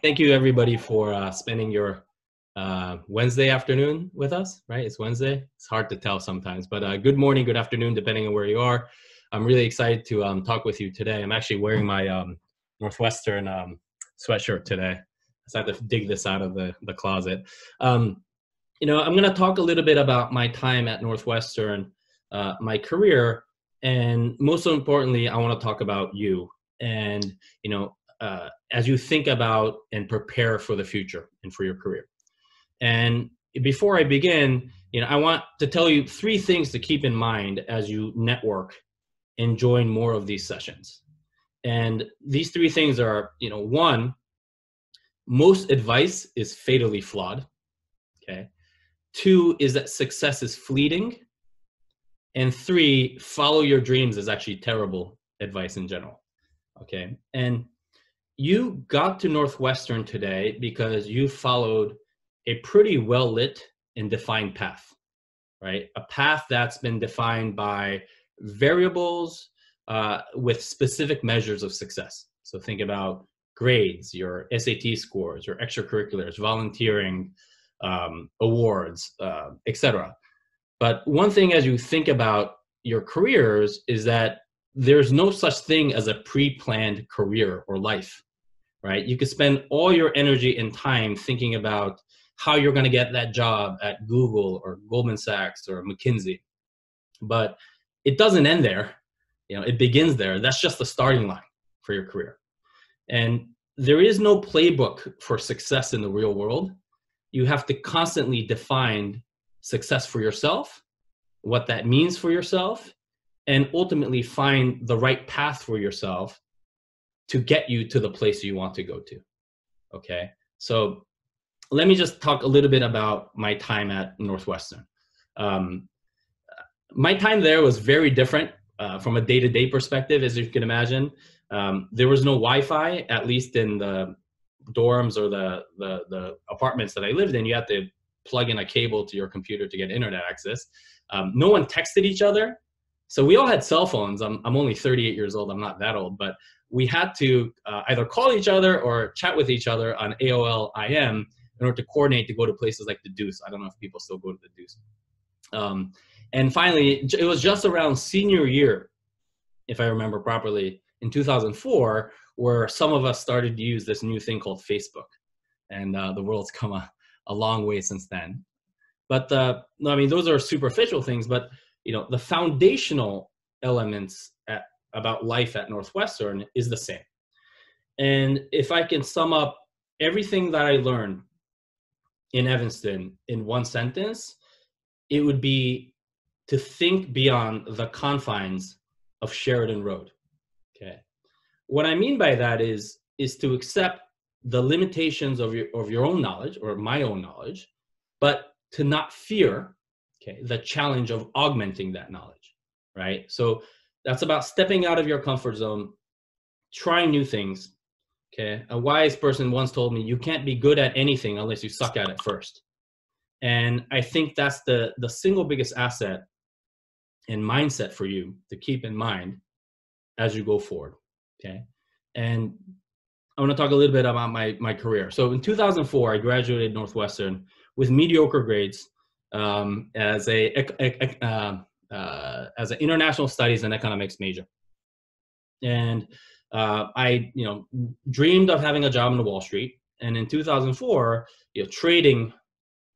Thank you everybody for spending your Wednesday afternoon with us, right? It's Wednesday. It's hard to tell sometimes, but good morning, good afternoon, depending on where you are. I'm really excited to talk with you today. I'm actually wearing my Northwestern sweatshirt today. So I had to dig this out of the closet. I'm going to talk a little bit about my time at Northwestern, my career, and most importantly, I want to talk about you and, as you think about and prepare for the future and for your career. And before I begin, I want to tell you 3 things to keep in mind as you network and join more of these sessions. And these 3 things are, 1, most advice is fatally flawed. Okay. 2 is that success is fleeting. And 3, follow your dreams is actually terrible advice in general. Okay. And you got to Northwestern today because you followed a pretty well-lit and defined path, right? A path that's been defined by variables with specific measures of success. So think about grades, your SAT scores, your extracurriculars, volunteering, awards, etc. But one thing as you think about your careers is that there's no such thing as a pre-planned career or life, right? You could spend all your energy and time thinking about how you're going to get that job at Google or Goldman Sachs or McKinsey. But it doesn't end there. It begins there. That's just the starting line for your career. And there is no playbook for success in the real world. You have to constantly define success for yourself, what that means for yourself, and ultimately find the right path for yourself to get you to the place you want to go to. Okay. So let me just talk a little bit about my time at Northwestern. My time there was very different from a day-to-day perspective, as you can imagine. There was no Wi-Fi, at least in the dorms or the apartments that I lived in. You had to plug in a cable to your computer to get internet access. No one texted each other. So we all had cell phones. I'm only 38 years old. I'm not that old, but we had to either call each other or chat with each other on AOL IM in order to coordinate to go to places like the Deuce. I don't know if people still go to the Deuce. And finally, it was just around senior year, if I remember properly, in 2004, where some of us started to use this new thing called Facebook. And the world's come a long way since then. But those are superficial things, but the foundational elements about life at Northwestern is the same. And if I can sum up everything that I learned in Evanston in one sentence, it would be to think beyond the confines of Sheridan Road. Okay. What I mean by that is to accept the limitations of your own knowledge or my own knowledge, but to not fear, the challenge of augmenting that knowledge, right? So that's about stepping out of your comfort zone, trying new things. Okay. A wise person once told me, you can't be good at anything unless you suck at it first. And I think that's the single biggest asset and mindset for you to keep in mind as you go forward. Okay. And I want to talk a little bit about my career. So in 2004, I graduated Northwestern with mediocre grades as an international studies and economics major. And I dreamed of having a job on Wall Street. And in 2004, trading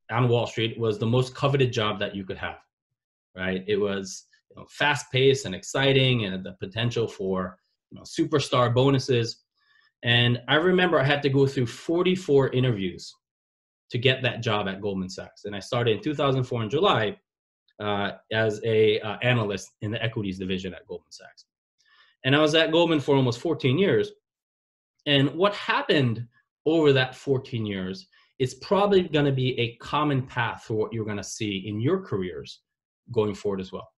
on Wall Street was the most coveted job that you could have, right? It was fast-paced and exciting and the potential for superstar bonuses. And I remember I had to go through 44 interviews to get that job at Goldman Sachs. And I started in 2004 in July as a analyst in the equities division at Goldman Sachs. And I was at Goldman for almost 14 years. And what happened over that 14 years is probably going to be a common path for what you're going to see in your careers going forward as well.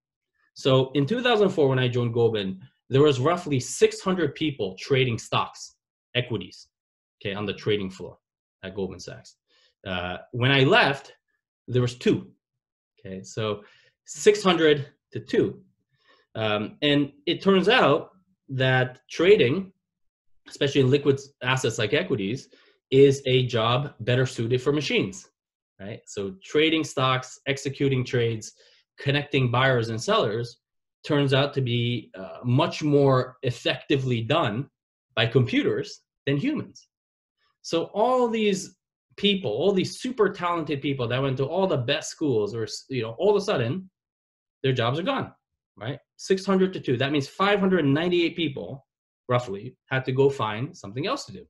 So in 2004, when I joined Goldman, there was roughly 600 people trading stocks, equities, on the trading floor at Goldman Sachs. When I left, there was 2. So 600 to 2. And it turns out that trading, especially in liquid assets like equities, is a job better suited for machines, right? So trading stocks, executing trades, connecting buyers and sellers turns out to be much more effectively done by computers than humans. So all these people, all these super talented people that went to all the best schools, or all of a sudden, their jobs are gone, right? 600 to 2. That means 598 people, roughly, had to go find something else to do.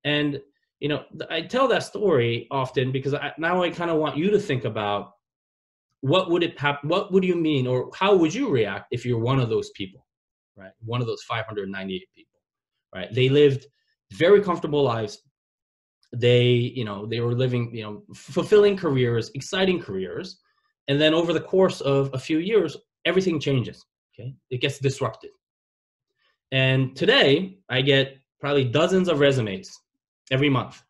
And I tell that story often because now I kind of want you to think about what would you mean, or how would you react if you're one of those people, right? One of those 598 people, right? They lived very comfortable lives. They were living, fulfilling careers, exciting careers. And then over the course of a few years, everything changes, okay? It gets disrupted. And today I get probably dozens of resumes every month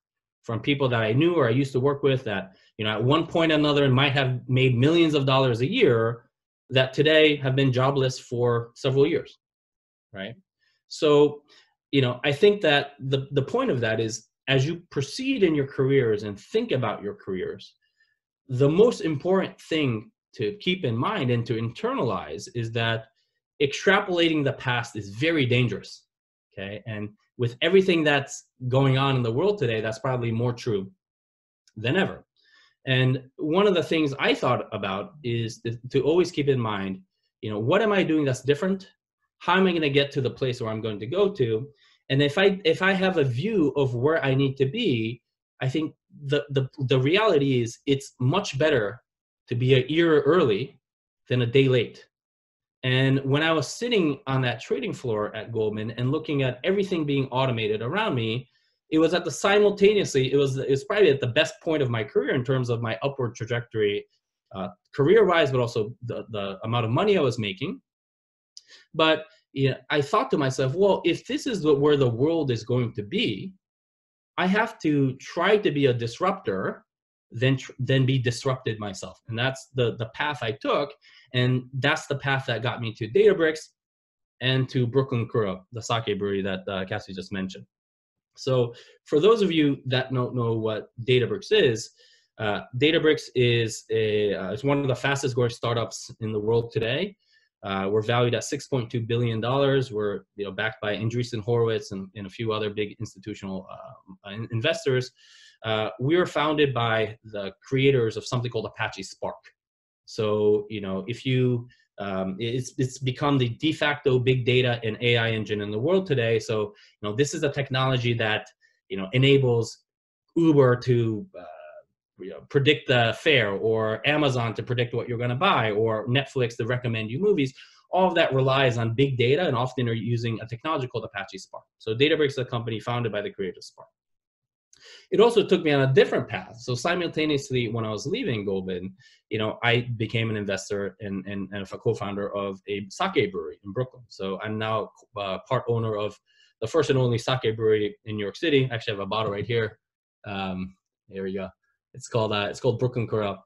from people that I knew or I used to work with that, at one point or another might have made millions of dollars a year, that today have been jobless for several years, right? So, I think that the point of that is, as you proceed in your careers and think about your careers, the most important thing to keep in mind and to internalize is that extrapolating the past is very dangerous, okay? And with everything that's going on in the world today, that's probably more true than ever. And one of the things I thought about is to always keep in mind, what am I doing that's different? How am I going to get to the place where I'm going to go to? And if I have a view of where I need to be, I think the reality is it's much better to be a year early than a day late. And when I was sitting on that trading floor at Goldman and looking at everything being automated around me, it was simultaneously, it was probably at the best point of my career in terms of my upward trajectory, career-wise, but also the amount of money I was making. But I thought to myself, well, if this is where the world is going to be, I have to try to be a disruptor, then be disrupted myself. And that's the path I took. And that's the path that got me to Databricks and to Brooklyn Kura, the sake brewery that Cassie just mentioned. So for those of you that don't know what Databricks is is it's one of the fastest growing startups in the world today. We're valued at $6.2 billion. We're backed by Andreessen Horowitz and a few other big institutional investors. We were founded by the creators of something called Apache Spark. So if you it's become the de facto big data and AI engine in the world today. So this is a technology that enables Uber to predict the fare, or Amazon to predict what you're going to buy, or Netflix to recommend you movies. All of that relies on big data, and often are using a technology called Apache Spark. So Databricks is a company founded by the creators of Spark. It also took me on a different path. So simultaneously, when I was leaving Goldman, I became an investor and a co-founder of a sake brewery in Brooklyn. So I'm now part owner of the first and only sake brewery in New York City. Actually, I have a bottle right here. Here we go. It's called Brooklyn Kura.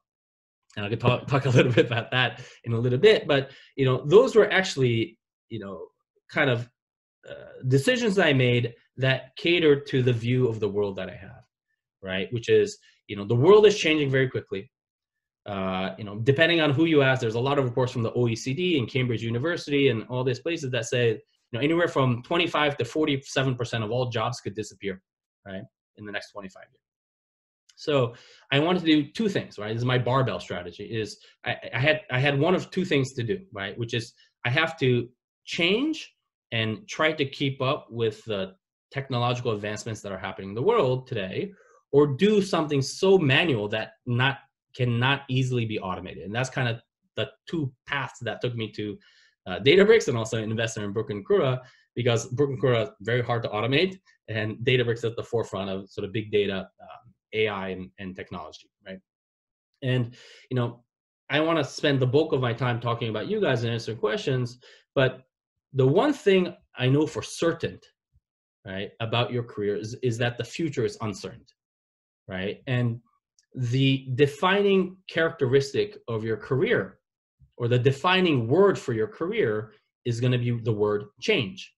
And I could talk a little bit about that in a little bit. But those were actually kind of decisions that I made that catered to the view of the world that I have, right? Which is the world is changing very quickly. Depending on who you ask, there's a lot of reports from the OECD and Cambridge University and all these places that say anywhere from 25 to 47% of all jobs could disappear, right, in the next 25 years. So I wanted to do two things, right? This is my barbell strategy. Is I had one of two things to do, right? Which is I have to change and try to keep up with the technological advancements that are happening in the world today, or do something so manual that cannot easily be automated. And that's kind of the two paths that took me to Databricks, and also an investor in Brooklyn Kura, because Brooklyn Kura is very hard to automate, and Databricks at the forefront of sort of big data, AI and technology, right? And I want to spend the bulk of my time talking about you guys and answering questions, but the one thing I know for certain, right, about your career is that the future is uncertain, right? And the defining characteristic of your career, or the defining word for your career, is going to be the word change.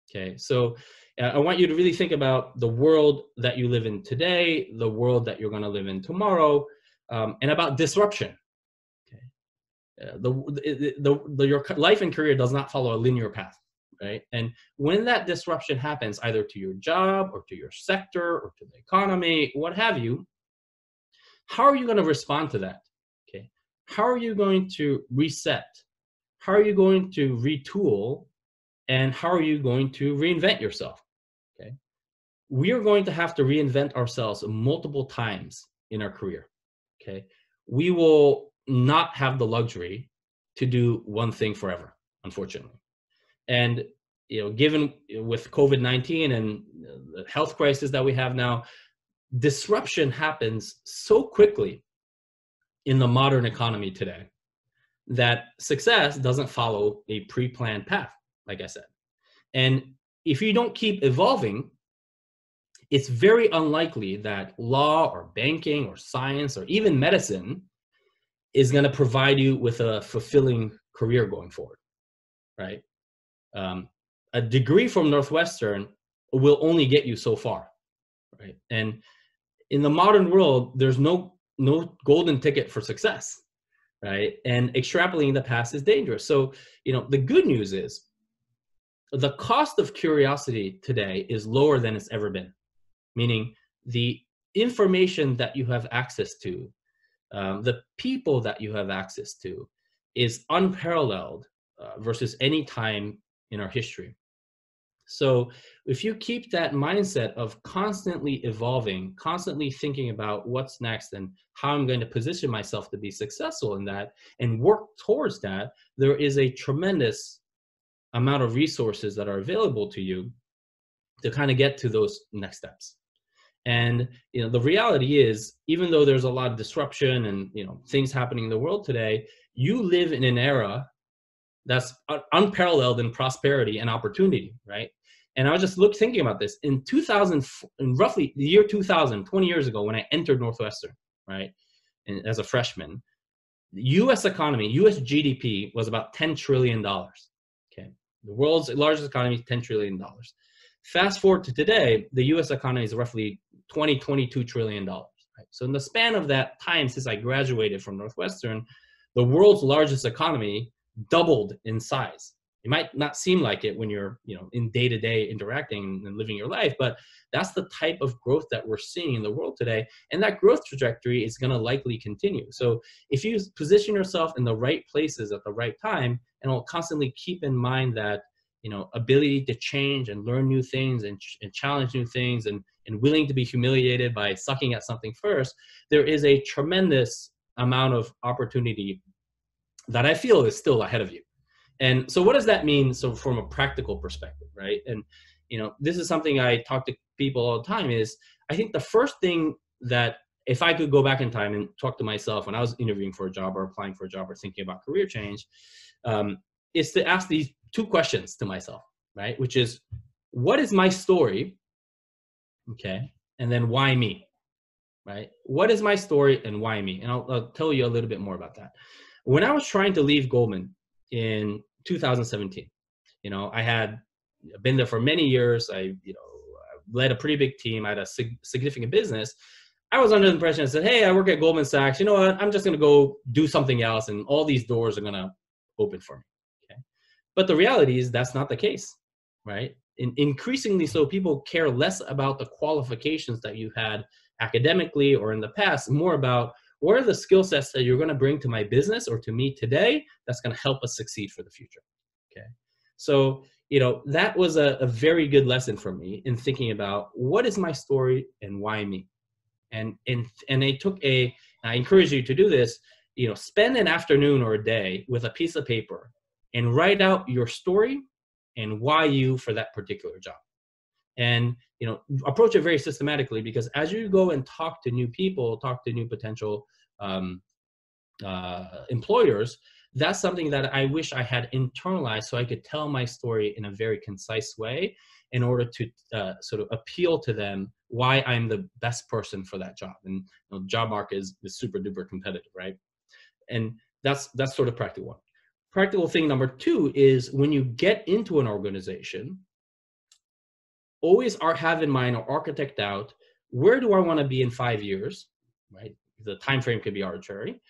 Okay, so I want you to really think about the world that you live in today, the world that you're going to live in tomorrow, and about disruption. Okay. Your life and career does not follow a linear path, right? And when that disruption happens, either to your job or to your sector or to the economy, what have you, how are you going to respond to that? Okay. How are you going to reset? How are you going to retool? And how are you going to reinvent yourself? Okay. We are going to have to reinvent ourselves multiple times in our career. Okay. We will not have the luxury to do one thing forever, unfortunately. And given with COVID-19 and the health crisis that we have now, disruption happens so quickly in the modern economy today that success doesn't follow a pre-planned path, like I said. And if you don't keep evolving, it's very unlikely that law or banking or science or even medicine is going to provide you with a fulfilling career going forward, right? A degree from Northwestern will only get you so far, right? And in the modern world, there's no golden ticket for success, right? And extrapolating the past is dangerous. So, the good news is the cost of curiosity today is lower than it's ever been, meaning the information that you have access to, the people that you have access to is unparalleled versus any time in our history. So if you keep that mindset of constantly evolving, constantly thinking about what's next and how I'm going to position myself to be successful in that and work towards that, there is a tremendous amount of resources that are available to you to kind of get to those next steps. And the reality is, even though there's a lot of disruption and things happening in the world today, you live in an era that's unparalleled in prosperity and opportunity, right? And I was just thinking about this in 2000, in roughly the year 2000, 20 years ago, when I entered Northwestern, right, and as a freshman, the U.S. economy, U.S. GDP was about $10 trillion. Okay, the world's largest economy is $10 trillion. Fast forward to today, the U.S. economy is roughly $22 trillion. Right? So in the span of that time since I graduated from Northwestern, the world's largest economy doubled in size. It might not seem like it when you're in day-to-day interacting and living your life, but that's the type of growth that we're seeing in the world today. And that growth trajectory is going to likely continue. So if you position yourself in the right places at the right time, and will constantly keep in mind that ability to change and learn new things and challenge new things and willing to be humiliated by sucking at something first, there is a tremendous amount of opportunity that I feel is still ahead of you. And so what does that mean? So from a practical perspective, right? And, this is something I talk to people all the time is I think the first thing that if I could go back in time and talk to myself when I was interviewing for a job or applying for a job or thinking about career change, is to ask these two questions to myself, right? Which is, what is my story? Okay. And then why me, right? What is my story and why me? And I'll tell you a little bit more about that. When I was trying to leave Goldman in 2017, I had been there for many years. I led a pretty big team. I had a significant business. I was under the impression I said, hey, I work at Goldman Sachs. You know what? I'm just going to go do something else, and all these doors are going to open for me. Okay. But the reality is that's not the case, right? Increasingly so, people care less about the qualifications that you had academically or in the past, more about what are the skill sets that you're going to bring to my business or to me today that's going to help us succeed for the future. Okay. So, that was a very good lesson for me in thinking about what is my story and why me. And I encourage you to do this, spend an afternoon or a day with a piece of paper and write out your story and why you for that particular job. And, approach it very systematically, because as you go and talk to new people, talk to new potential employers, that's something that I wish I had internalized so I could tell my story in a very concise way in order to sort of appeal to them why I'm the best person for that job. And the job market is super duper competitive, right? And that's sort of practical one. Practical thing number two is when you get into an organization, always have in mind or architect out, where do I want to be in 5 years, right? The time frame could be arbitrary,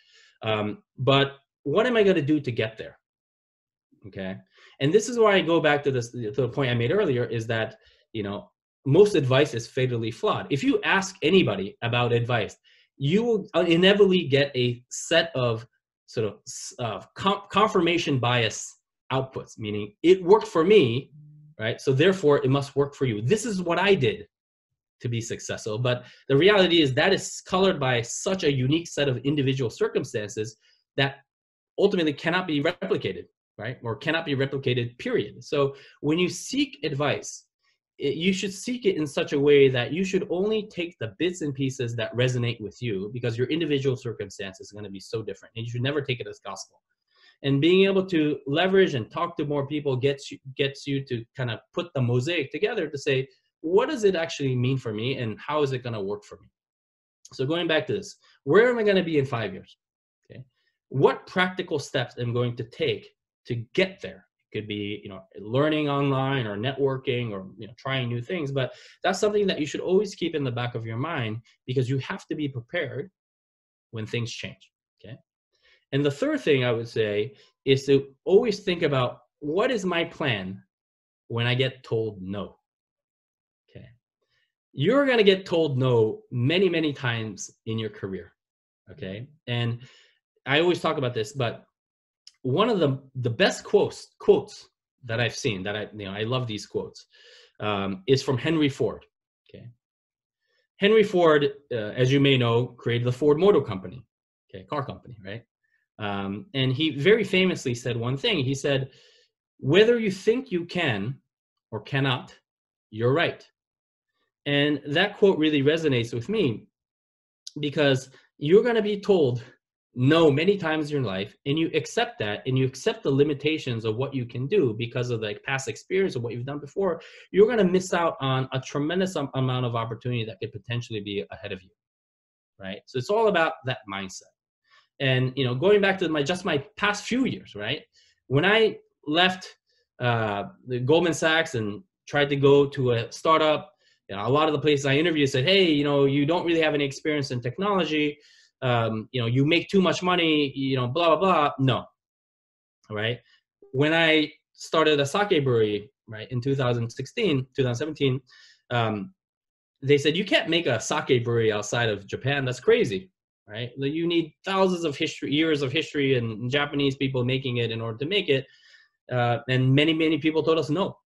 but what am I going to do to get there? Okay, and this is why I go back to this, to the point I made earlier, is that, you know, most advice is fatally flawed. If you ask anybody about advice, you will inevitably get a set of sort of confirmation bias outputs, meaning it worked for me, right? So therefore it must work for you. This is what I did to be successful. But the reality is that is colored by such a unique set of individual circumstances that ultimately cannot be replicated, right? Or cannot be replicated, period. So when you seek advice, you should seek it in such a way that you should only take the bits and pieces that resonate with you, because your individual circumstances are going to be so different, and you should never take it as gospel. And being able to leverage and talk to more people gets you to kind of put the mosaic together to say, what does it actually mean for me, and how is it going to work for me? So going back to this, where am I going to be in 5 years? Okay, what practical steps am I going to take to get there? It could be, you know, learning online or networking or, you know, trying new things, but that's something that you should always keep in the back of your mind, because you have to be prepared when things change. Okay. And the third thing I would say is to always think about, what is my plan when I get told no? Okay. You're going to get told no many, many times in your career. Okay. And I always talk about this, but one of the best quotes that I've seen, that I love these quotes, is from Henry Ford. Okay. Henry Ford, as you may know, created the Ford Motor Company, okay, car company, right? And he very famously said one thing. He said, whether you think you can or cannot, you're right. And that quote really resonates with me, because you're going to be told no many times in your life, and you accept that, and you accept the limitations of what you can do because of the past experience of what you've done before. You're going to miss out on a tremendous amount of opportunity that could potentially be ahead of you, right? So it's all about that mindset. And, you know, going back to my past few years, right? When I left the Goldman Sachs and tried to go to a startup, you know, a lot of the places I interviewed said, hey, you know, you don't really have any experience in technology. You know, you make too much money, you know, blah, blah, blah. No, right? When I started a sake brewery, right, in 2017, they said, you can't make a sake brewery outside of Japan. That's crazy, right? You need thousands of years of history and Japanese people making it in order to make it. And many, many people told us no.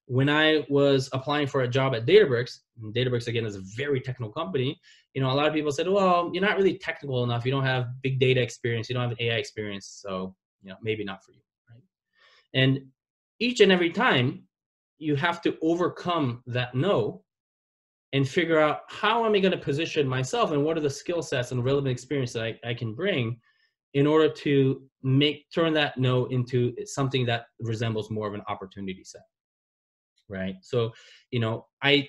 When I was applying for a job at Databricks, and Databricks again is a very technical company, you know, a lot of people said, well, you're not really technical enough. You don't have big data experience. You don't have AI experience. So, you know, maybe not for you, right? And each and every time you have to overcome that no and figure out, how am I going to position myself, and what are the skill sets and relevant experience that I can bring in order to turn that no into something that resembles more of an opportunity set. Right. So, you know, I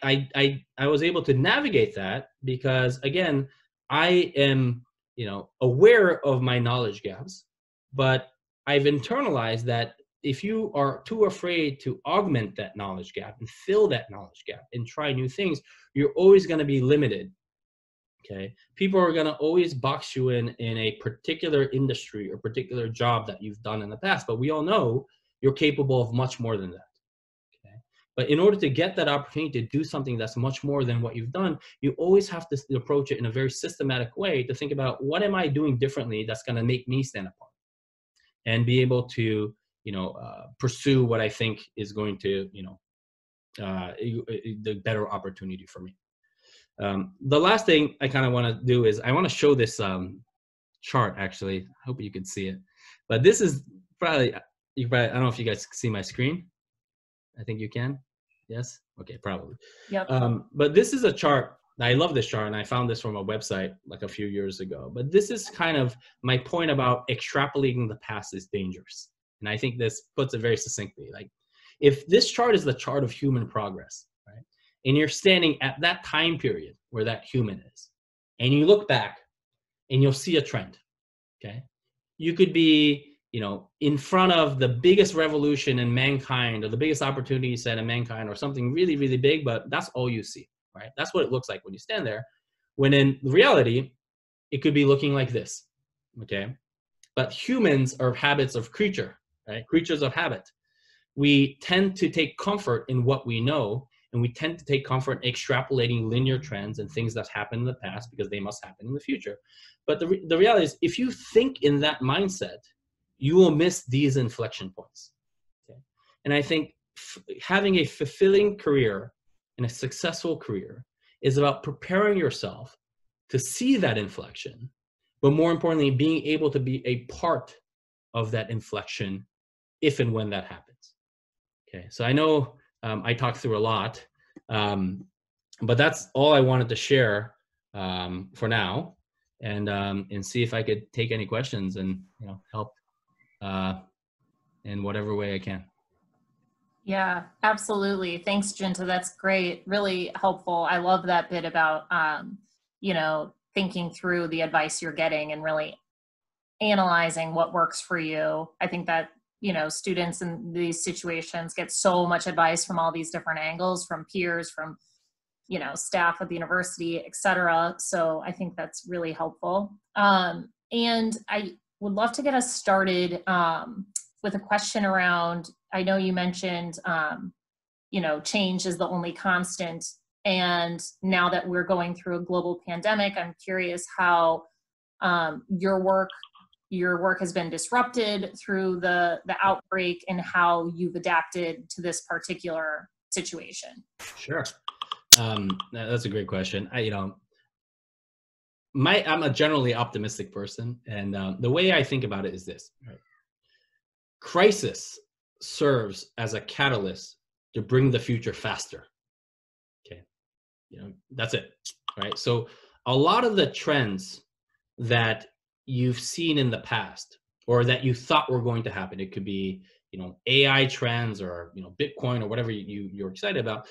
was able to navigate that because, again, I am, you know, aware of my knowledge gaps, but I've internalized that if you are too afraid to augment that knowledge gap and fill that knowledge gap and try new things, you're always going to be limited. Okay. People are going to always box you in a particular industry or particular job that you've done in the past, but we all know you're capable of much more than that. But in order to get that opportunity to do something that's much more than what you've done, you always have to approach it in a very systematic way to think about, what am I doing differently that's going to make me stand apart and be able to, you know, pursue what I think is going to, you know, the better opportunity for me. The last thing I kind of want to do is I want to show this chart, actually. I hope you can see it. But this is probably, I don't know if you guys can see my screen. I think you can. Yes? Okay, probably. Yep. But this is a chart. I love this chart, and I found this from a website like a few years ago. But this is kind of my point about extrapolating the past is dangerous. And I think this puts it very succinctly. Like, if this chart is the chart of human progress, right? And you're standing at that time period where that human is, and you look back and you'll see a trend, okay? You could be in front of the biggest revolution in mankind or the biggest opportunity set in mankind or something really, really big, but that's all you see, right? That's what it looks like when you stand there. When in reality, it could be looking like this, okay? But humans are habits of creature, right? Creatures of habit. We tend to take comfort in what we know, and we tend to take comfort extrapolating linear trends and things that happened in the past because they must happen in the future. But the reality is, if you think in that mindset, you will miss these inflection points. Okay? And I think having a fulfilling career and a successful career is about preparing yourself to see that inflection, but more importantly, being able to be a part of that inflection if and when that happens. Okay, so I know I talked through a lot, but that's all I wanted to share for now, and see if I could take any questions and help in whatever way I can. Yeah, absolutely. Thanks, Junta. That's great. Really helpful. I love that bit about thinking through the advice you're getting and really analyzing what works for you. I think that students in these situations get so much advice from all these different angles, from peers, from, staff at the university, et cetera. So I think that's really helpful. And I would love to get us started with a question around, I know you mentioned, change is the only constant. And now that we're going through a global pandemic, I'm curious how your work has been disrupted through the outbreak and how you've adapted to this particular situation. Sure. That's a great question. I'm a generally optimistic person. And the way I think about it is this, right? Crisis serves as a catalyst to bring the future faster. Okay. That's it, right? So a lot of the trends that you've seen in the past or that you thought were going to happen, it could be AI trends or Bitcoin or whatever you're excited about.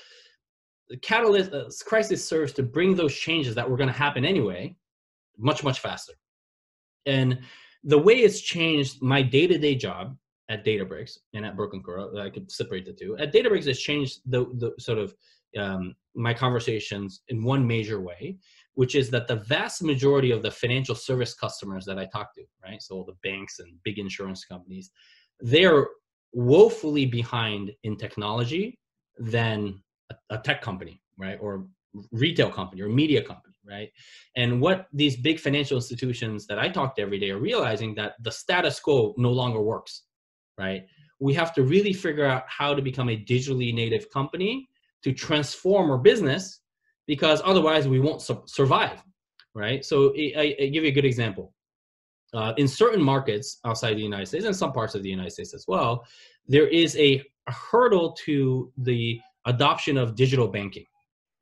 The catalyst crisis serves to bring those changes that were going to happen anyway much, much faster. And the way it's changed my day-to-day job at Databricks and at Brooklyn Kura, I could separate the two. At Databricks, it's changed the sort of my conversations in one major way, which is that the vast majority of the financial service customers that I talk to, right? So the banks and big insurance companies, they're woefully behind in technology than a tech company, right? Or retail company or media company, right? And what these big financial institutions that I talk to every day are realizing that the status quo no longer works, right? We have to really figure out how to become a digitally native company to transform our business, because otherwise we won't survive, right? So I give you a good example. In certain markets outside the United States and some parts of the United States as well, there is a hurdle to the adoption of digital banking,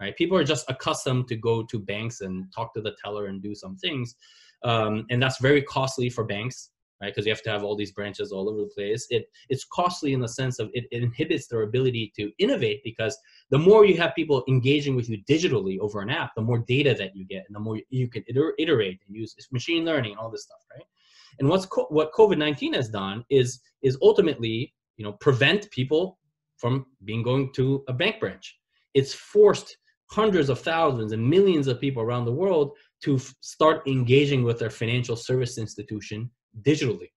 right? People are just accustomed to go to banks and talk to the teller and do some things. And that's very costly for banks, right? Because you have to have all these branches all over the place. It's costly in the sense of it inhibits their ability to innovate, because the more you have people engaging with you digitally over an app, the more data that you get and the more you can iterate and use machine learning and all this stuff, right? And what COVID-19 has done is ultimately, prevent people from going to a bank branch. It's forced hundreds of thousands and millions of people around the world to start engaging with their financial service institution digitally.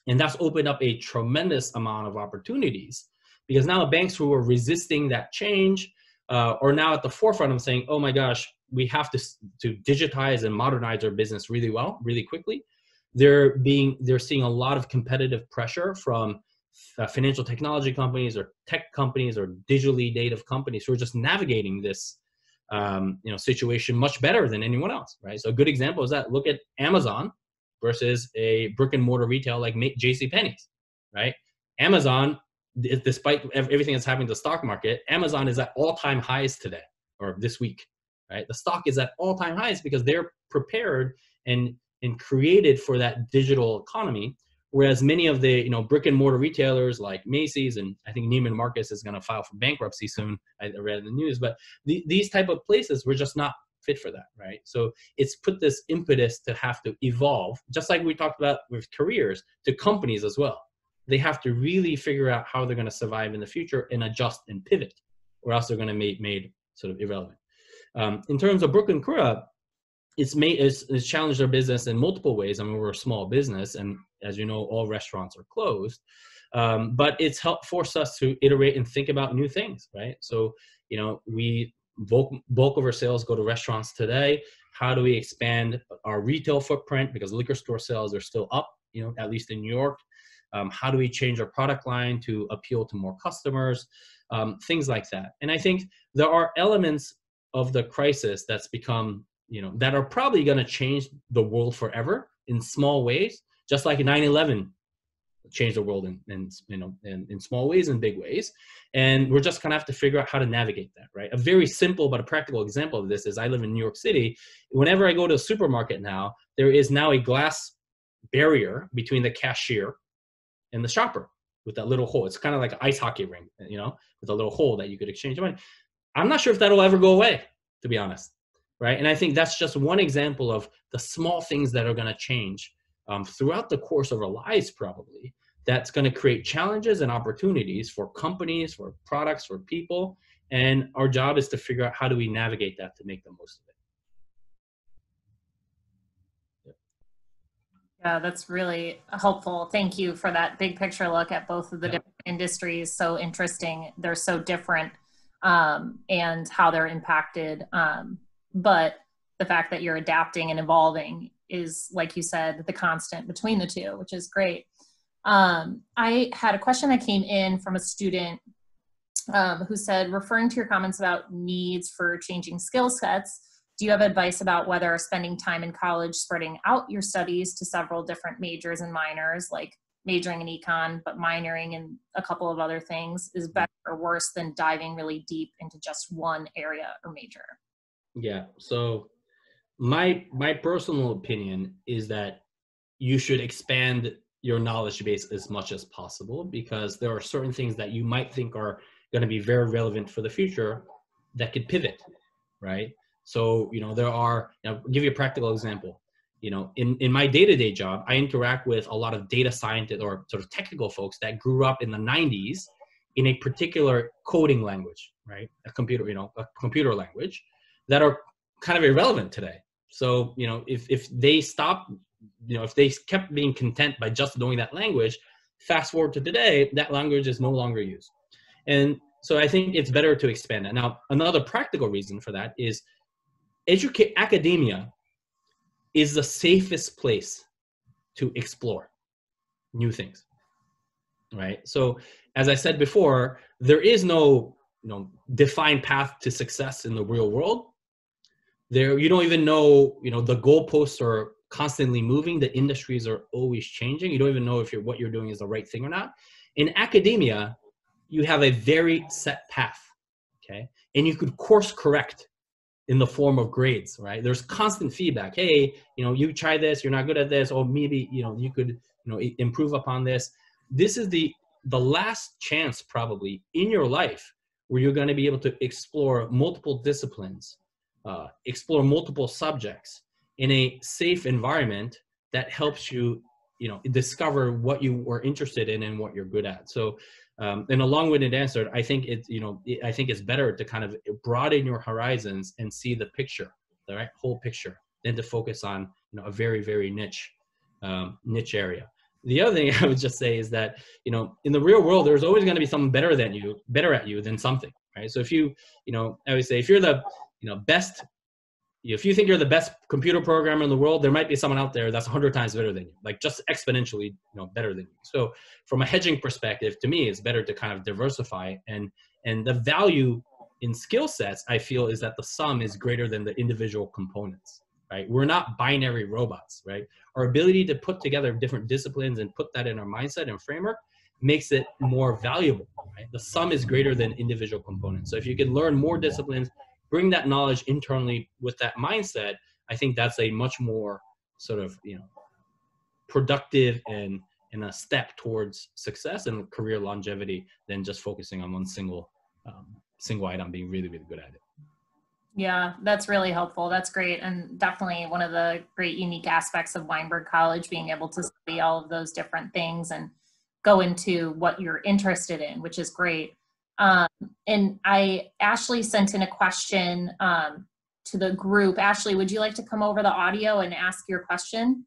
And that's opened up a tremendous amount of opportunities, because now banks who are resisting that change are now at the forefront of saying, oh my gosh, we have to digitize and modernize our business really well, really quickly. They're seeing a lot of competitive pressure from financial technology companies or tech companies or digitally native companies who are just navigating this situation much better than anyone else, right? So a good example is that look at Amazon versus a brick and mortar retail like JCPenney's, right? Amazon, despite everything that's happening to the stock market, Amazon is at all-time highs today or this week, right? The stock is at all-time highs because they're prepared and created for that digital economy. Whereas many of the brick and mortar retailers like Macy's, and I think Neiman Marcus is going to file for bankruptcy soon, I read in the news, but these type of places were just not fit for that, right? So it's put this impetus to have to evolve, just like we talked about with careers, to companies as well. They have to really figure out how they're going to survive in the future and adjust and pivot, or else they're going to be made sort of irrelevant. In terms of Brooklyn Kura, it's challenged our business in multiple ways. I mean, we're a small business, and as you know, all restaurants are closed. But it's helped force us to iterate and think about new things, right? So, you know, we bulk of our sales go to restaurants today. How do we expand our retail footprint? Because liquor store sales are still up, you know, at least in New York. How do we change our product line to appeal to more customers? Things like that. And I think there are elements of the crisis that's become, you know, that are probably going to change the world forever in small ways, just like 9/11 changed the world in small ways and big ways. And we're just gonna have to figure out how to navigate that, right? A very simple but a practical example of this is I live in New York City. Whenever I go to a supermarket now, there is now a glass barrier between the cashier and the shopper with that little hole. It's kind of like an ice hockey ring, you know, with a little hole that you could exchange money. I'm not sure if that'll ever go away, to be honest, right? And I think that's just one example of the small things that are gonna change throughout the course of our lives, probably, that's going to create challenges and opportunities for companies, for products, for people. And our job is to figure out how do we navigate that to make the most of it. Yeah, that's really helpful. Thank you for that big picture look at both of the different industries. So interesting. They're so different and how they're impacted. But the fact that you're adapting and evolving is, like you said, the constant between the two, which is great. I had a question that came in from a student who said, referring to your comments about needs for changing skill sets, do you have advice about whether spending time in college spreading out your studies to several different majors and minors, like majoring in econ but minoring in a couple of other things, is better or worse than diving really deep into just one area or major? Yeah, so my personal opinion is that you should expand your knowledge base as much as possible, because there are certain things that you might think are going to be very relevant for the future that could pivot, right? So, you know, there are, I'll give you a practical example. You know, in my day-to-day job, I interact with a lot of data scientists or sort of technical folks that grew up in the 90s in a particular coding language, right? A computer language that are kind of irrelevant today. So, you know, if they stop, you know, if they kept being content by just knowing that language, fast forward to today, that language is no longer used. And so I think it's better to expand it. Now, another practical reason for that is academia is the safest place to explore new things, right? So as I said before, there is no, you know, defined path to success in the real world. There, you don't even know, you know, the goalposts are constantly moving. The industries are always changing. You don't even know if what you're doing is the right thing or not. In academia, you have a very set path, okay? And you could course correct in the form of grades, right? There's constant feedback. Hey, you know, you try this, you're not good at this, or maybe, you know, you could, you know, improve upon this. This is the last chance probably in your life where you're going to be able to explore multiple disciplines, explore multiple subjects in a safe environment that helps you, you know, discover what you were interested in and what you're good at. So, in a long-winded answer, I think it's, you know, I think it's better to kind of broaden your horizons and see the picture, the right whole picture, than to focus on, you know, a very, very niche area. The other thing I would just say is that, you know, in the real world, there's always going to be someone better at you than something, right? So if you know, I would say if you're the, you know, best, if you think you're the best computer programmer in the world, there might be someone out there that's 100 times better than you, like just exponentially, you know, better than you. So from a hedging perspective, to me, it's better to kind of diversify, and the value in skill sets, I feel, is that the sum is greater than the individual components, right? We're not binary robots, right? Our ability to put together different disciplines and put that in our mindset and framework makes it more valuable, right? The sum is greater than individual components. So if you can learn more disciplines, bring that knowledge internally with that mindset, I think that's a much more sort of, you know, productive and a step towards success and career longevity than just focusing on one single item, being really, really good at it. Yeah, that's really helpful. That's great. And definitely one of the great unique aspects of Weinberg College, being able to study all of those different things and go into what you're interested in, which is great. Um, and Ashley sent in a question to the group. Ashley, would you like to come over the audio and ask your question?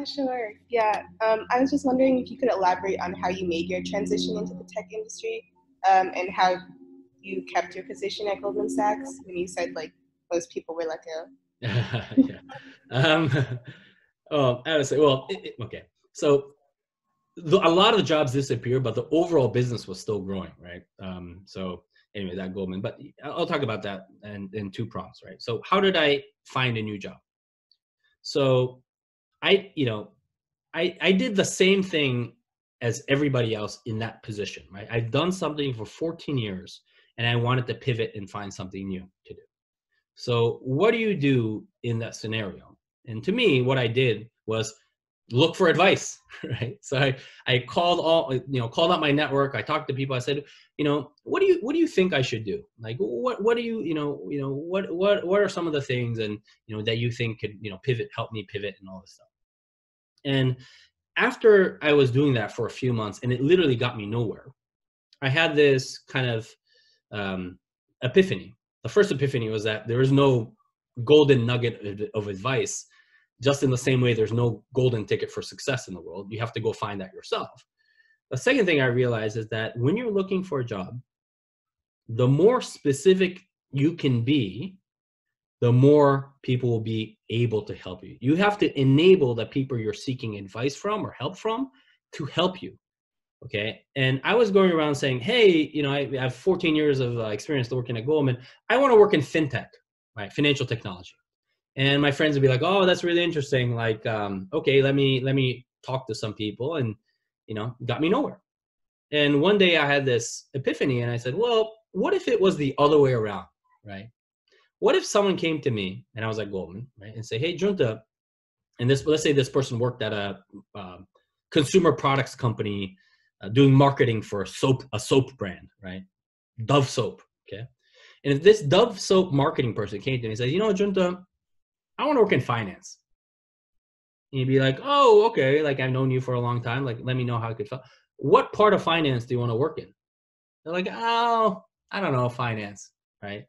Sure. Yeah. I was just wondering if you could elaborate on how you made your transition into the tech industry, and how you kept your position at Goldman Sachs when you said like most people were let go. Yeah. Um, oh, I would say, well, okay. So a lot of the jobs disappeared, but the overall business was still growing, right? So anyway, that Goldman, but I'll talk about that in two prongs, right? So how did I find a new job? So I did the same thing as everybody else in that position, right? I've done something for 14 years and I wanted to pivot and find something new to do. So what do you do in that scenario? And to me, what I did was look for advice, right? So I called out my network. I talked to people. I said, what do you think I should do? Like, what do what are some of the things and, that you think could, help me pivot and all this stuff. And after I was doing that for a few months and it literally got me nowhere, I had this kind of epiphany. The first epiphany was that there is no golden nugget of advice, just in the same way there's no golden ticket for success in the world. You have to go find that yourself. The second thing I realized is that when you're looking for a job, the more specific you can be, the more people will be able to help you. You have to enable the people you're seeking advice from or help from to help you. Okay. And I was going around saying, hey, I have 14 years of experience working at Goldman. I want to work in fintech, right? Financial technology. And my friends would be like, oh, that's really interesting. Like, okay, let me talk to some people, and, got me nowhere. And one day I had this epiphany and I said, well, what if it was the other way around, right? What if someone came to me and I was at Goldman, right, and say, hey, Junta, and let's say this person worked at a consumer products company doing marketing for a soap brand, right? Dove soap, okay? And if this Dove soap marketing person came to me and said, Junta, I want to work in finance. And you'd be like, oh, okay, like I've known you for a long time. Like, let me know how I could. What part of finance do you want to work in? They're like, oh, I don't know, finance, right?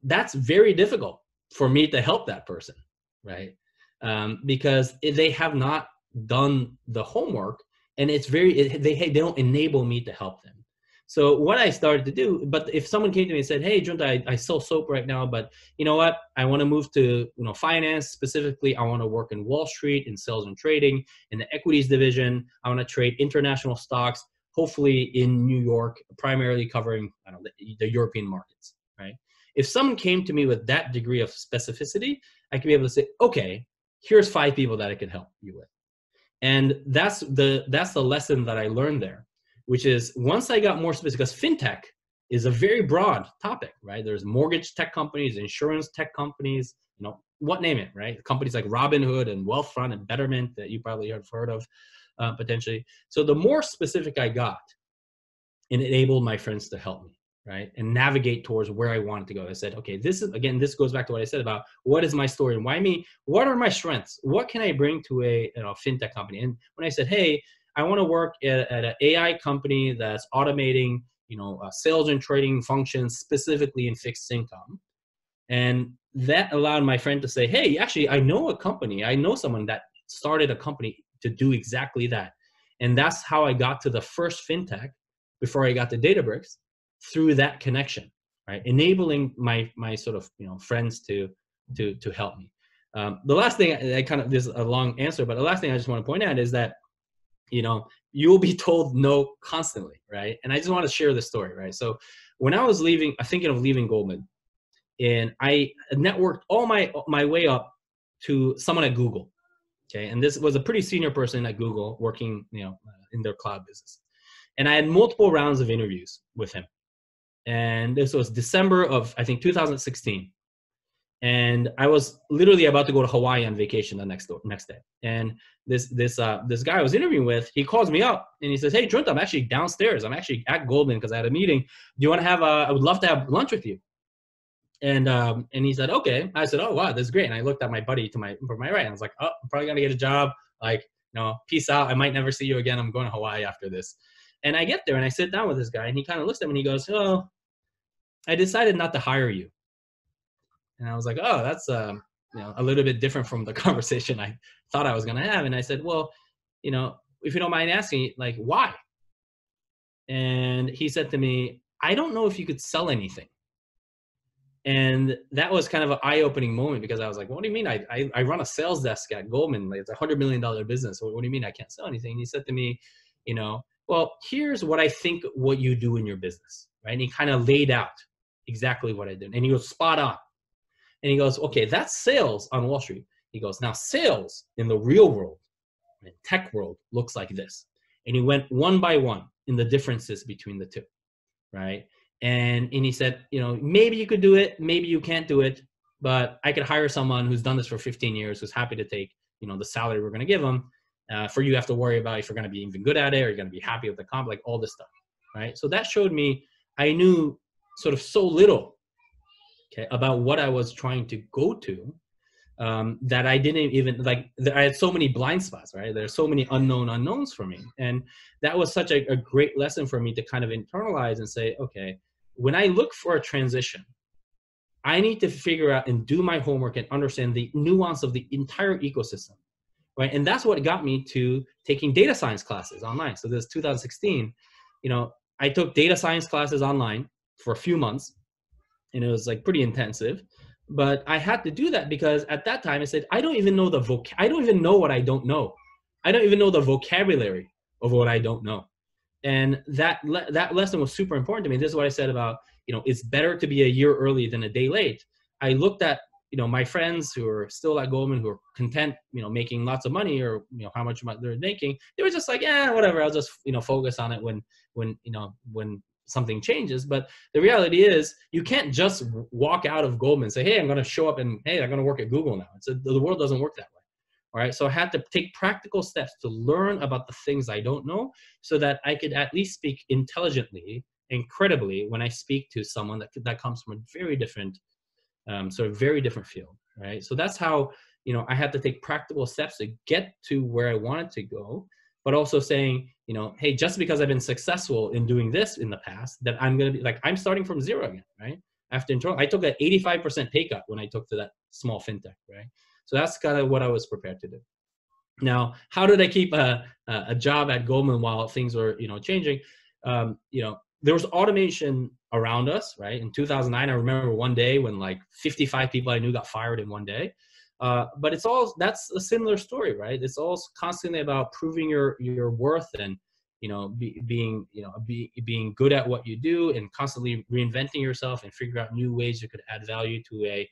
That's very difficult for me to help that person, right? Because they have not done the homework, and they don't enable me to help them. So what I started to do, but if someone came to me and said, hey, Junta, I sell soap right now, but you know what? I want to move to finance. Specifically, I want to work in Wall Street in sales and trading, in the equities division. I want to trade international stocks, hopefully in New York, primarily covering the European markets, right? If someone came to me with that degree of specificity, I could be able to say, okay, here's 5 people that I can help you with. And that's the lesson that I learned there, which is once I got more specific, because fintech is a very broad topic, right? There's mortgage tech companies, insurance tech companies, name it, right? Companies like Robinhood and Wealthfront and Betterment that you probably have heard of potentially. So the more specific I got, it enabled my friends to help me, right? And navigate towards where I wanted to go. I said, okay, this goes back to what I said about what is my story and why me? What are my strengths? What can I bring to a fintech company? And when I said, hey, I want to work at an AI company that's automating, sales and trading functions specifically in fixed income. And that allowed my friend to say, hey, actually, I know someone that started a company to do exactly that. And that's how I got to the first fintech before I got to Databricks, through that connection, right? Enabling my sort of friends to help me. The last thing this is a long answer, but the last thing I just want to point out is that you will be told no constantly, right? And I just want to share this story, right? So when I was thinking of leaving Goldman, and I networked all my way up to someone at Google, okay? And this was a pretty senior person at Google working, in their cloud business. And I had multiple rounds of interviews with him. And this was December of, I think, 2016. And I was literally about to go to Hawaii on vacation the next day. And this guy I was interviewing with, he calls me up and he says, hey, Junta, I'm actually downstairs. I'm actually at Goldman because I had a meeting. Do you want to I would love to have lunch with you. And he said, okay. I said, oh, wow, that's great. And I looked at my buddy to my right. And I was like, oh, I'm probably going to get a job. Like, peace out. I might never see you again. I'm going to Hawaii after this. And I get there and I sit down with this guy and he kind of looks at me and he goes, oh, I decided not to hire you. And I was like, oh, that's, a little bit different from the conversation I thought I was going to have. And I said, well, if you don't mind asking, like, why? And he said to me, I don't know if you could sell anything. And that was kind of an eye-opening moment because I was like, what do you mean? I run a sales desk at Goldman. Like, it's $100 million business. What do you mean I can't sell anything? And he said to me, well, here's what I think what you do in your business, right? And he kind of laid out exactly what I did. And he was spot on. And he goes, okay, that's sales on Wall Street. He goes, now sales in the real world, in tech world, looks like this. And he went one by one in the differences between the two, right? And he said, maybe you could do it, maybe you can't do it, but I could hire someone who's done this for 15 years, who's happy to take, the salary we're going to give them. For you have to worry about if you're going to be even good at it, or you're going to be happy with the comp, like all this stuff, right? So that showed me I knew sort of so little, okay, about what I was trying to go to, that I didn't even, like, I had so many blind spots, right? There's so many unknowns for me. And that was such a great lesson for me to kind of internalize and say, okay, when I look for a transition, I need to figure out and do my homework and understand the nuance of the entire ecosystem, right? And that's what got me to taking data science classes online. So this is 2016, I took data science classes online for a few months, and it was like pretty intensive. But I had to do that because at that time I said, I don't even know I don't even know what I don't know. I don't even know the vocabulary of what I don't know. And that lesson was super important to me. This is what I said about, it's better to be a year early than a day late. I looked at, my friends who are still at Goldman, who are content, making lots of money, or, how much they're making. They were just like, yeah, whatever. I'll just, focus on it when something changes. But the reality is you can't just walk out of Goldman and say, hey, I'm going to show up and, hey, I'm going to work at Google now. The world doesn't work that way. All right. So I had to take practical steps to learn about the things I don't know so that I could at least speak intelligently and credibly when I speak to someone that comes from a very different, very different field. Right. So that's how, I had to take practical steps to get to where I wanted to go, but also saying, hey, just because I've been successful in doing this in the past, that I'm going to be like, I'm starting from zero again, right? After I took an 85% pay cut when I took to that small fintech, right? So that's kind of what I was prepared to do. Now, how did I keep a job at Goldman while things were, changing? There was automation around us, right? In 2009, I remember one day when like 55 people I knew got fired in one day. But that's a similar story, right? It's all constantly about proving your worth and, being good at what you do and constantly reinventing yourself and figure out new ways you could add value to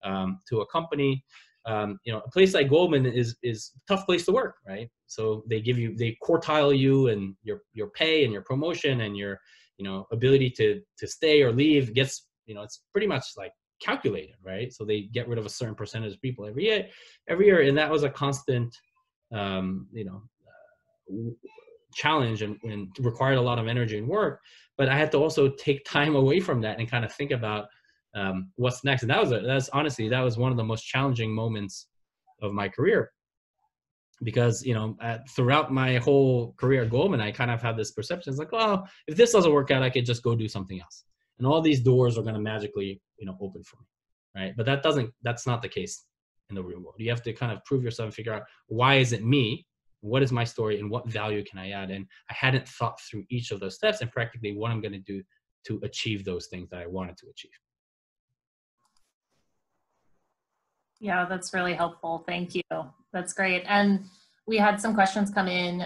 a company. A place like Goldman is a tough place to work, right? So they quartile you and your pay and your promotion and your, ability to stay or leave gets, it's pretty much like calculated, right? So they get rid of a certain percentage of people every year. And that was a constant, challenge and required a lot of energy and work. But I had to also take time away from that and kind of think about what's next. And that was one of the most challenging moments of my career, because throughout my whole career at Goldman, I kind of had this perception. It's like, well, if this doesn't work out, I could just go do something else, and all these doors are going to magically open for me, right? But that's not the case in the real world. You have to kind of prove yourself and figure out, why is it me? What is my story and what value can I add? And I hadn't thought through each of those steps and practically what I'm going to do to achieve those things that I wanted to achieve. Yeah, that's really helpful. Thank you. That's great. And we had some questions come in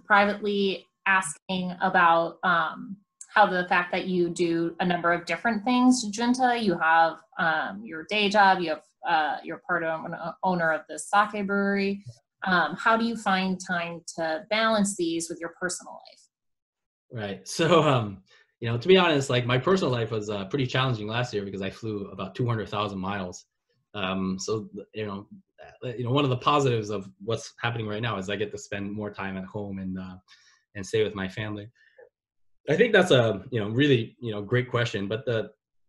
privately asking about how the fact that you do a number of different things, Junta, you have your day job, you have you're part owner of the Sake Brewery. How do you find time to balance these with your personal life? Right. So, to be honest, like my personal life was pretty challenging last year because I flew about 200,000 miles. So, one of the positives of what's happening right now is I get to spend more time at home and stay with my family. I think that's a, really, great question. But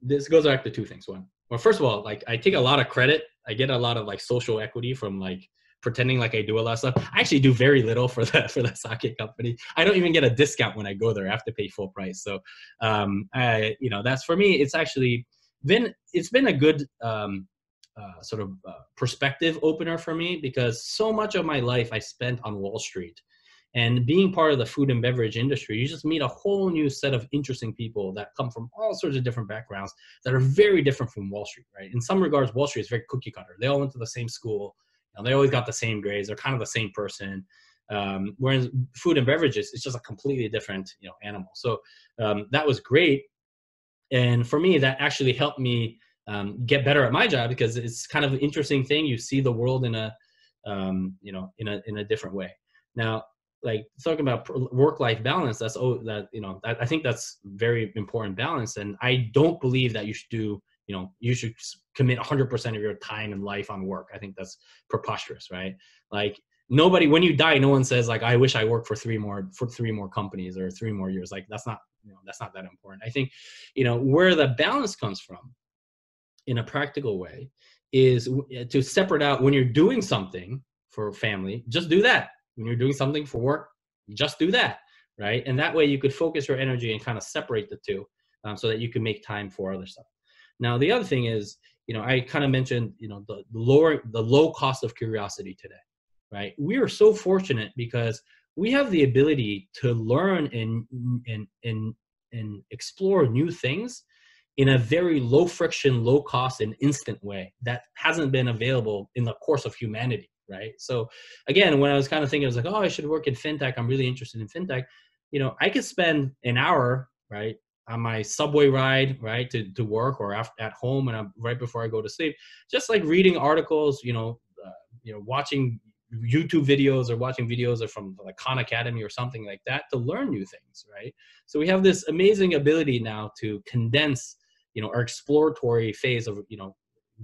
this goes back to two things. One, well, first of all, like I take a lot of credit. I get a lot of like social equity from like pretending like I do a lot of stuff. I actually do very little for the sake company. I don't even get a discount when I go there. I have to pay full price. So, that's for me. It's actually it's been a good perspective opener for me, because so much of my life I spent on Wall Street. And being part of the food and beverage industry, you just meet a whole new set of interesting people that come from all sorts of different backgrounds that are very different from Wall Street, right? In some regards, Wall Street is very cookie cutter. They all went to the same school. They always got the same grades. They're kind of the same person. Whereas food and beverages, it's just a completely different, animal. So that was great. And for me, that actually helped me get better at my job, because it's kind of an interesting thing. You see the world in a different way. Now, like talking about work-life balance, I think that's very important balance. And I don't believe that you should commit 100% of your time and life on work. I think that's preposterous, right? Like nobody, when you die, no one says like, I wish I worked for three more companies or 3 more years. Like that's not that important. I think, where the balance comes from in a practical way is to separate out when you're doing something for family, just do that. When you're doing something for work, just do that, right? And that way you could focus your energy and kind of separate the two, so that you can make time for other stuff. Now, the other thing is, I kind of mentioned, the low cost of curiosity today, right? We are so fortunate because we have the ability to learn and explore new things in a very low friction, low cost, and instant way that hasn't been available in the course of humanity. Right. So again, when I was kind of thinking, I was like, oh, I should work in fintech. I'm really interested in fintech. I could spend an hour, right, on my subway ride, right, to work, or at home, and I'm right before I go to sleep, just like reading articles, watching YouTube videos or watching videos from like Khan Academy or something like that to learn new things. Right. So we have this amazing ability now to condense, our exploratory phase of,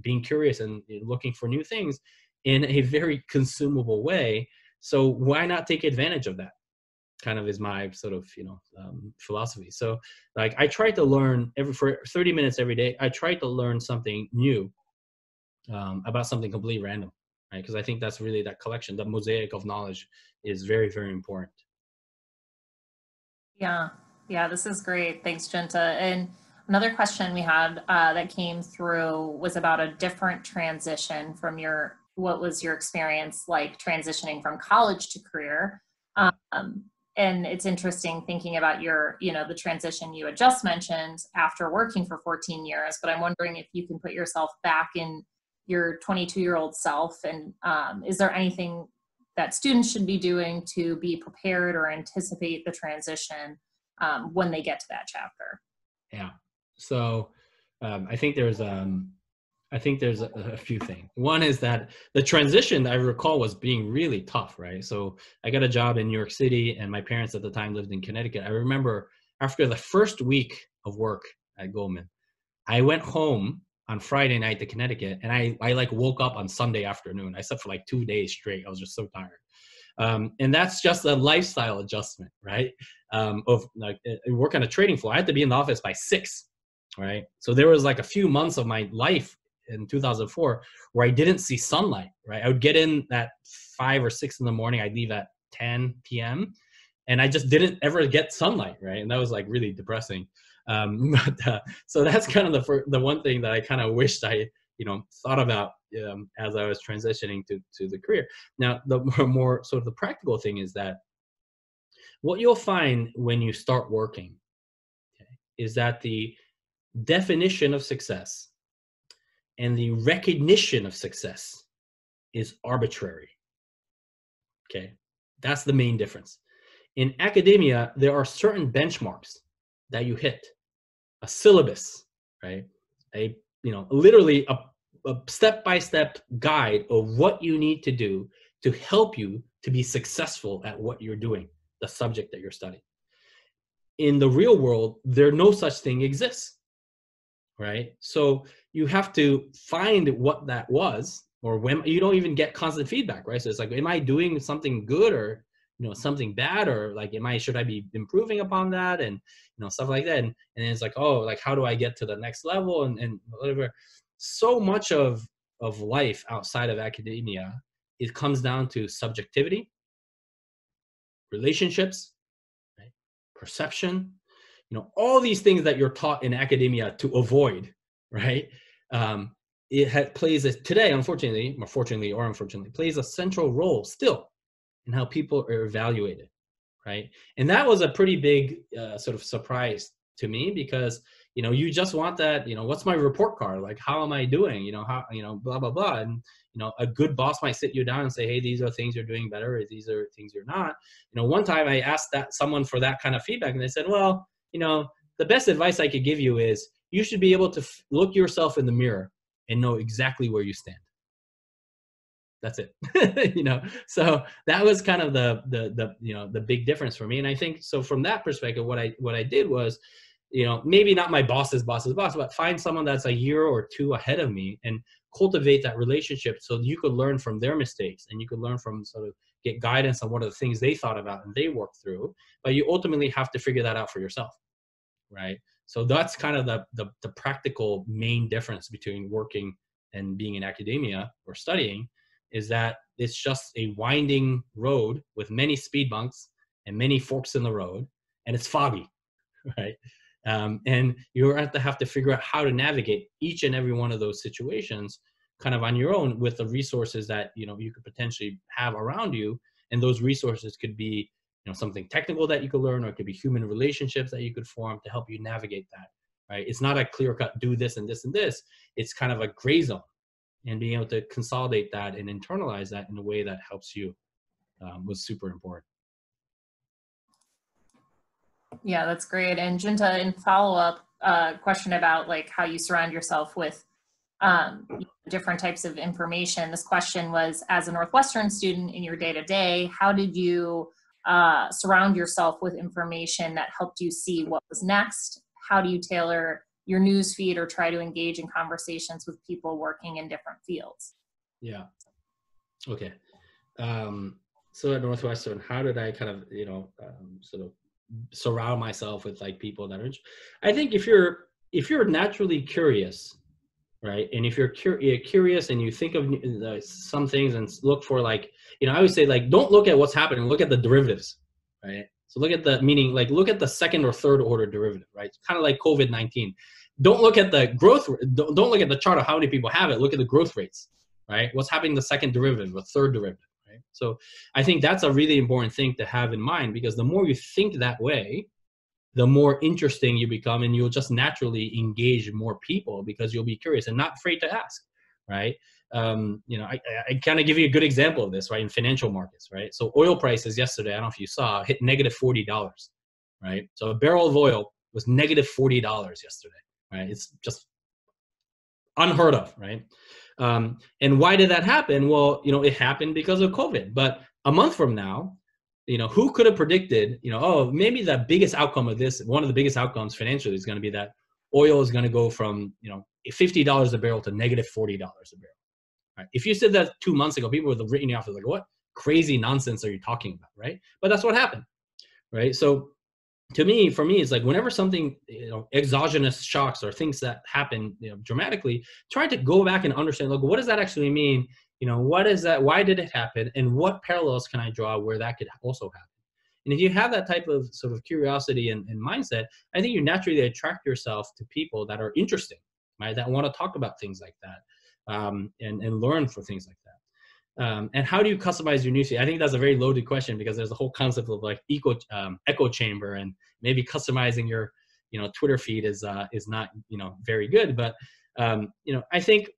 being curious and looking for new things in a very consumable way. So why not take advantage of that? Kind of is my sort of, philosophy. So like I try to learn for 30 minutes every day. I try to learn something new about something completely random, right? Because I think that's really that collection, the mosaic of knowledge is very, very important. Yeah, this is great. Thanks, Junta. And another question we had that came through was about a different transition from what was your experience like transitioning from college to career? And it's interesting thinking about the transition you had just mentioned after working for 14 years, but I'm wondering if you can put yourself back in your 22-year-old self, and is there anything that students should be doing to be prepared or anticipate the transition when they get to that chapter? Yeah. So I think there's a few things. One is that the transition, I recall, was being really tough, right? So I got a job in New York City, and my parents at the time lived in Connecticut. I remember after the first week of work at Goldman, I went home on Friday night to Connecticut, and I like woke up on Sunday afternoon. I slept for like 2 days straight. I was just so tired. And that's just a lifestyle adjustment, right? Of like work on a trading floor. I had to be in the office by 6, right? So there was like a few months of my life in 2004 where I didn't see sunlight, right? I would get in at 5 or 6 in the morning. I'd leave at 10 p.m. and I just didn't ever get sunlight, right? And that was like really depressing. So that's kind of the one thing that I kind of wished I, thought about as I was transitioning to the career. Now, the more sort of the practical thing is that what you'll find when you start working, okay, is that the definition of success and the recognition of success is arbitrary. Okay, that's the main difference. In academia, there are certain benchmarks that you hit, a syllabus, right? Literally a step-by-step guide of what you need to do to help you to be successful at what you're doing, the subject that you're studying. In the real world, no such thing exists, right? So you have to find what that was, or when you don't even get constant feedback, right? So it's like, am I doing something good, or something bad, or like, should I be improving upon that, and stuff like that. And it's like, oh, like, how do I get to the next level, and whatever. So much of life outside of academia, it comes down to subjectivity, relationships, right? Perception, all these things that you're taught in academia to avoid, right? Plays today, unfortunately, or fortunately or unfortunately, plays a central role still in how people are evaluated, right? And that was a pretty big sort of surprise to me, because you just want that, what's my report card, like, how am I doing, how, blah blah blah. And a good boss might sit you down and say, hey, these are things you're doing better, or these are things you're not. One time I asked someone for that kind of feedback, and they said, well, the best advice I could give you is you should be able to look yourself in the mirror and know exactly where you stand. That's it. So that was kind of the big difference for me. And I think, so from that perspective, what I did was, maybe not my boss's boss, but find someone that's a year or two ahead of me and cultivate that relationship, so you could learn from their mistakes, and you could learn from, sort of get guidance on what are the things they thought about and they worked through. But you ultimately have to figure that out for yourself, right? So that's kind of the practical main difference between working and being in academia or studying, is that it's just a winding road with many speed bumps and many forks in the road, and it's foggy, right? And you have to figure out how to navigate each and every one of those situations kind of on your own, with the resources that you could potentially have around you. And those resources could be something technical that you could learn, or it could be human relationships that you could form to help you navigate that, right? It's not a clear cut do this and this and this. It's kind of a gray zone, and being able to consolidate that and internalize that in a way that helps you was super important. Yeah, that's great. And Junta, in follow-up question about like how you surround yourself with different types of information. This question was, as a Northwestern student in your day-to-day, how did you surround yourself with information that helped you see what was next? How do you tailor your news feed or try to engage in conversations with people working in different fields? Yeah. Okay. So at Northwestern, how did I kind of, sort of surround myself with like people that are, I think if you're naturally curious, right? And if you're curious and you think of some things and look for, like, I always say, like, don't look at what's happening, look at the derivatives, right? So look at look at the second or third order derivative, right? Kind of like COVID-19. Don't look at the growth, don't look at the chart of how many people have it, look at the growth rates, right? What's happening the second derivative, the third derivative, right? So I think that's a really important thing to have in mind, because the more you think that way, the more interesting you become, and you'll just naturally engage more people because you'll be curious and not afraid to ask, right? I kind of give you a good example of this, right? In financial markets, right? So oil prices yesterday, I don't know if you saw, hit negative $40, right? So a barrel of oil was negative $40 yesterday, right? It's just unheard of, right? And why did that happen? Well, it happened because of COVID. But a month from now, who could have predicted, oh, maybe the biggest outcome of this, one of the biggest outcomes financially, is going to be that oil is going to go from, $50 a barrel to negative $40 a barrel. Right? If you said that 2 months ago, people would have written you off as like, what crazy nonsense are you talking about, right? But that's what happened, right? So for me, it's like, whenever something, exogenous shocks or things that happen, dramatically, try to go back and understand, like, what does that actually mean? What is that? Why did it happen? And what parallels can I draw where that could also happen? And if you have that type of sort of curiosity and mindset, I think you naturally attract yourself to people that are interesting, right? That want to talk about things like that, and learn for things like that. And how do you customize your newsfeed? I think that's a very loaded question, because there's a whole concept of like echo chamber, and maybe customizing your, Twitter feed is not, very good. But, I think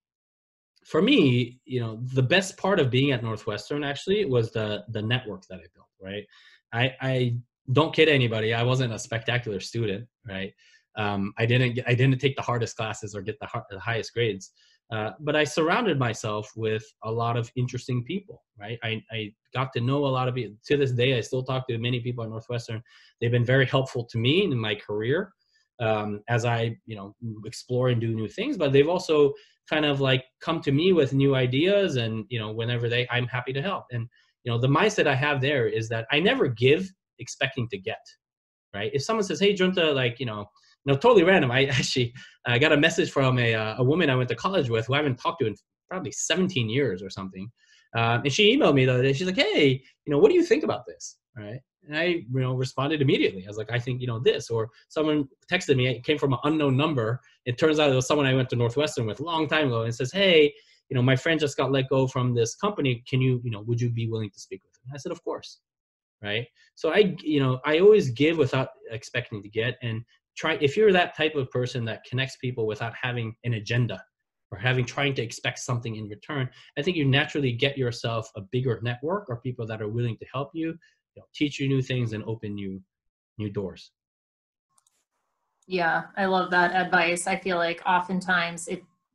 for me, the best part of being at Northwestern actually was the network that I built, right? I don't kid anybody, I wasn't a spectacular student, right? I didn't take the hardest classes or get the highest grades. But I surrounded myself with a lot of interesting people, right? I got to know a lot of people. To this day, I still talk to many people at Northwestern. They've been very helpful to me in my career, as I, explore and do new things. But they've also kind of like come to me with new ideas, and, whenever I'm happy to help. And, the mindset I have there is that I never give expecting to get, right? If someone says, hey, Junta, like, totally random. I got a message from a woman I went to college with who I haven't talked to in probably 17 years or something. And she emailed me the other day. She's like, hey, what do you think about this? Right. And I, responded immediately. I was like, I think, this. Or someone texted me, it came from an unknown number. It turns out it was someone I went to Northwestern with a long time ago, and it says, hey, my friend just got let go from this company. Can you, would you be willing to speak with him? And I said, of course. Right. So I always give without expecting to get, and if you're that type of person that connects people without having an agenda or trying to expect something in return, I think you naturally get yourself a bigger network or people that are willing to help you, teach you new things and open you new doors. Yeah, I love that advice. I feel like oftentimes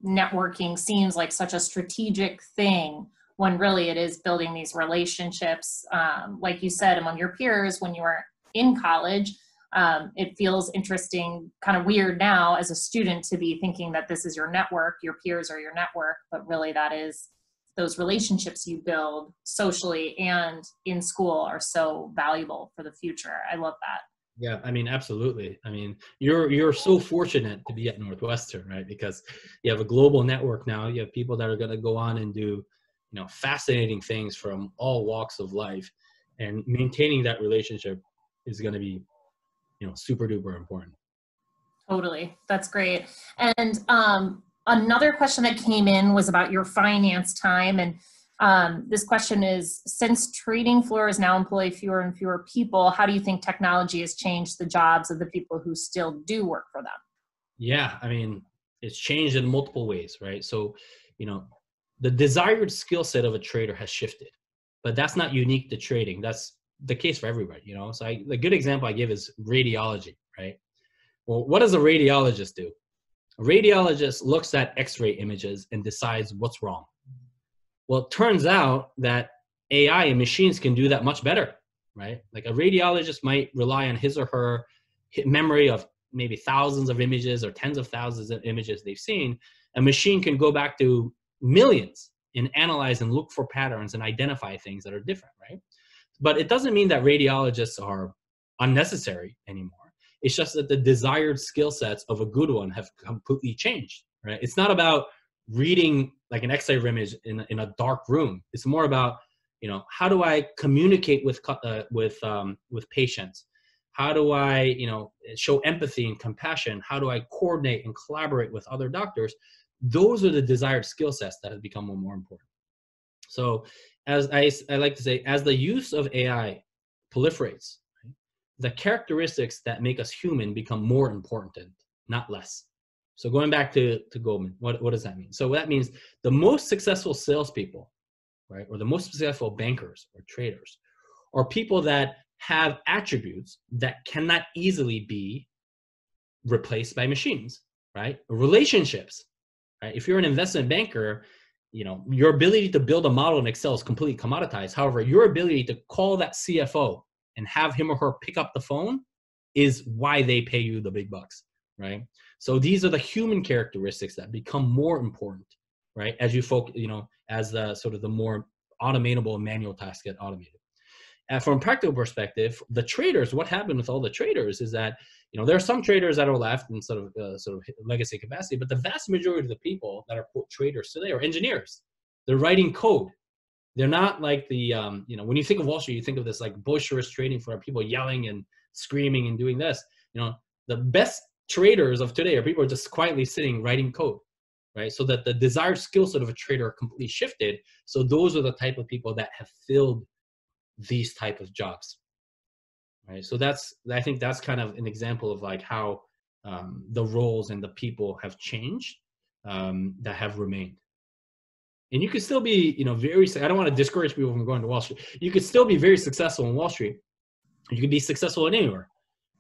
networking seems like such a strategic thing when really it is building these relationships. Like you said, among your peers when you were in college, it feels interesting, kind of weird now as a student to be thinking that this is your network, your peers are your network, but really that is those relationships you build socially and in school are so valuable for the future. I love that. Yeah, I mean, absolutely. I mean, you're so fortunate to be at Northwestern, right? Because you have a global network now. You have people that are going to go on and do, fascinating things from all walks of life, and maintaining that relationship is going to be, super duper important. Totally. That's great. And another question that came in was about your finance time. And this question is, since trading floors now employ fewer and fewer people, how do you think technology has changed the jobs of the people who still do work for them? Yeah, I mean, it's changed in multiple ways, right? So, the desired skill set of a trader has shifted, but that's not unique to trading. That's the case for everybody, So the good example I give is radiology, right? Well, what does a radiologist do? A radiologist looks at X-ray images and decides what's wrong. Well, it turns out that AI and machines can do that much better, right? Like a radiologist might rely on his or her memory of maybe thousands of images or tens of thousands of images they've seen. A machine can go back to millions and analyze and look for patterns and identify things that are different, right? But it doesn't mean that radiologists are unnecessary anymore. It's just that the desired skill sets of a good one have completely changed, right? It's not about reading like an X-ray image in a dark room. It's more about, how do I communicate with patients? How do I, show empathy and compassion? How do I coordinate and collaborate with other doctors? Those are the desired skill sets that have become more important. So as I like to say, as the use of AI proliferates, right, the characteristics that make us human become more important, not less. So going back to Goldman, what does that mean? So that means the most successful salespeople, right, or the most successful bankers or traders, are people that have attributes that cannot easily be replaced by machines, right? Relationships, right? If you're an investment banker, your ability to build a model in Excel is completely commoditized. However, your ability to call that CFO and have him or her pick up the phone is why they pay you the big bucks, right? So these are the human characteristics that become more important, right? As you as the sort of the more automatable and manual tasks get automated. And from a practical perspective, the traders, what happened with all the traders is that, there are some traders that are left in sort of legacy capacity, but the vast majority of the people that are quote traders today are engineers. They're writing code. They're not like the, when you think of Wall Street, you think of this like boisterous trading floor, people yelling and screaming and doing this. The best traders of today are people who are just quietly sitting writing code, right? So that the desired skill set of a trader completely shifted. So those are the type of people that have filled these type of jobs, right? So I think that's kind of an example of like how the roles and the people have changed that have remained. And you could still be, I don't want to discourage people from going to Wall Street. You could still be very successful in Wall Street. You could be successful in anywhere,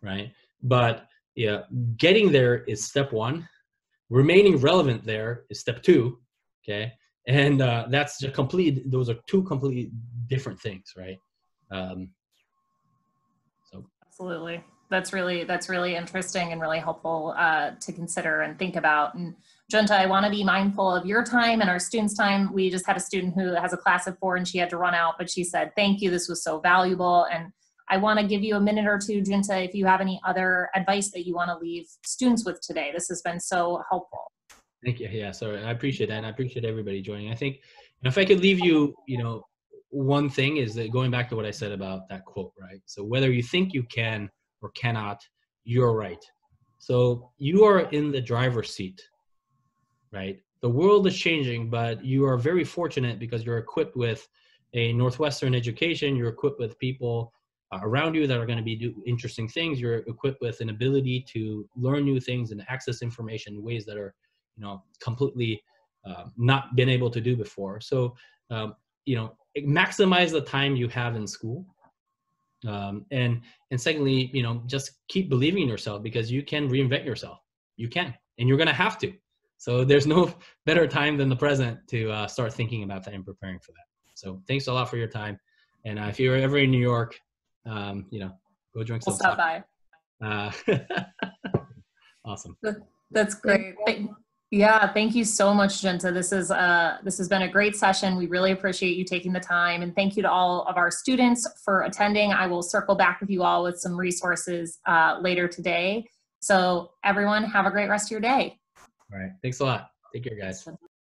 right? But yeah, getting there is step one. Remaining relevant there is step two, okay? And those are two completely different things, right? Absolutely. That's really interesting and really helpful to consider and think about. And Junta, I want to be mindful of your time and our students' time. We just had a student who has a class of 4 and she had to run out, but she said, thank you, this was so valuable. And I want to give you a minute or two, Junta, if you have any other advice that you want to leave students with today. This has been so helpful. Thank you. Yeah, so I appreciate that, and I appreciate everybody joining. I think if I could leave you, one thing is that going back to what I said about that quote, right? So whether you think you can or cannot, you're right. So you are in the driver's seat, right? The world is changing, but you are very fortunate because you're equipped with a Northwestern education. You're equipped with people around you that are going to be do interesting things. You're equipped with an ability to learn new things and access information in ways that are, completely not been able to do before. So, maximize the time you have in school. And secondly, just keep believing in yourself, because you can reinvent yourself. You can, and you're going to have to. So there's no better time than the present to start thinking about that and preparing for that. So thanks a lot for your time. And if you're ever in New York, go drink some. We'll stop by. Awesome. That's great. Yeah, thank you so much, Junta. This has been a great session. We really appreciate you taking the time, and thank you to all of our students for attending. I will circle back with you all with some resources later today. So everyone, have a great rest of your day. All right. Thanks a lot. Take care, guys.